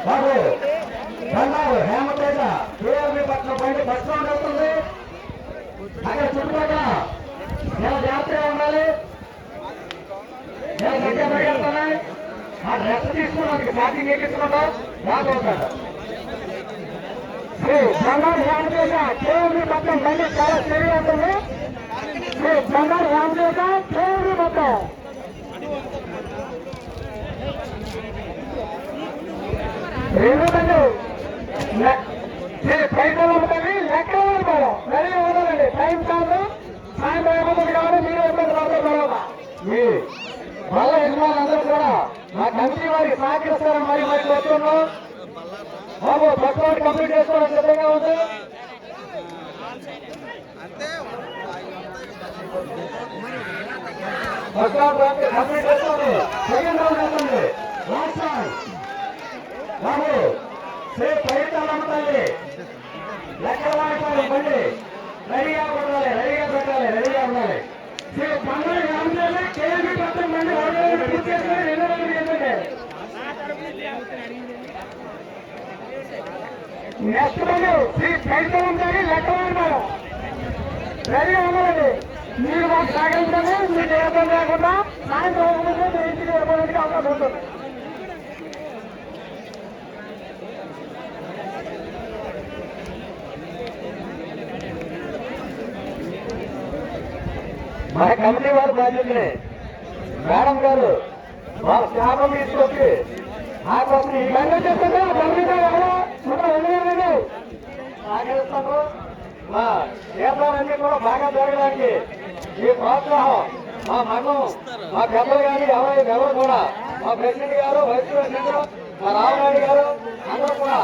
బాబు Bandaru హేమతేజ KRB పట్నం పైన bus stand అవుతుంది. అక్కడ చుట్టుపక్కల నేను జాగ్రత్తగా ఉండాలి. నేను గట్టిగా పరిగెడుతున్నాయి. ఆ డ్రెస్ తీసుకోవడానికి పార్కింగ్ ఎక్కించుకుంటా రాబోతాడు. శ్రీ బండారు హేమతేజ కేఆర్బి పట్నం పైన చాలా స్టేడియం ఉంటుంది. శ్రీ బండారు హేమతేజ కేఆర్బి పట్నం రెండోదండి పైసలు లెక్క రెడీ అవ్వదండి. టైం కాదు, సాయంత్రం అయిపోతుంది కాబట్టి మీరు ఇబ్బంది పడతారు. తర్వాత మీ మళ్ళా యజమానులందరూ కూడా మా కమిటీ వారికి సహకరిస్తారని మరి మరి కోరుతున్నాం. బాబు బస్ రోడ్ కంప్లీట్ చేసుకోవడం సిద్ధంగా ఉంది. బస్ రోడ్ కంప్లీట్ చేసుకోండి. సెకండ్ రౌండ్ వస్తుంది. లాస్ట్ రౌండ్ బాబు శ్రీ పైతాలమ్మ తల్లి లెక్కల వాడిపోయి బండి రెడీగా ఉండాలి, రెడీగా పెట్టాలి, రెడీగా ఉండాలి. శ్రీ బంగారు రామదేవి కేఎంపీ పత్రం బండి పూర్తి చేసుకుని 2 రోజులు ఎందుకంటే నెక్స్ట్ బండి శ్రీ పైతాలమ్మ తల్లి లెక్కల వాడిపోయారు రెడీగా ఉండాలండి. మీరు మాకు సహకరించండి. మీకు ఏ ఇబ్బంది లేకుండా సాయంత్రం ఇంటికి వెళ్ళడానికి అవకాశం ఉంటుంది. మా కమిటీ వారి బాధ్యతలే మేడం గారు మా శాపం తీసుకొచ్చి ఆ కోసం ఈ బండి చేస్తుంటే సహకరిస్తాము. మా వ్యాపారాన్ని కూడా బాగా జరగడానికి ఈ ప్రోత్సాహం మా మగం మా పెద్దలు కానీ ఎవరు కూడా మా ప్రెసిడెంట్ గారు, వైస్ ప్రెసిడెంట్, మా రామనాయుడు గారు అందరూ కూడా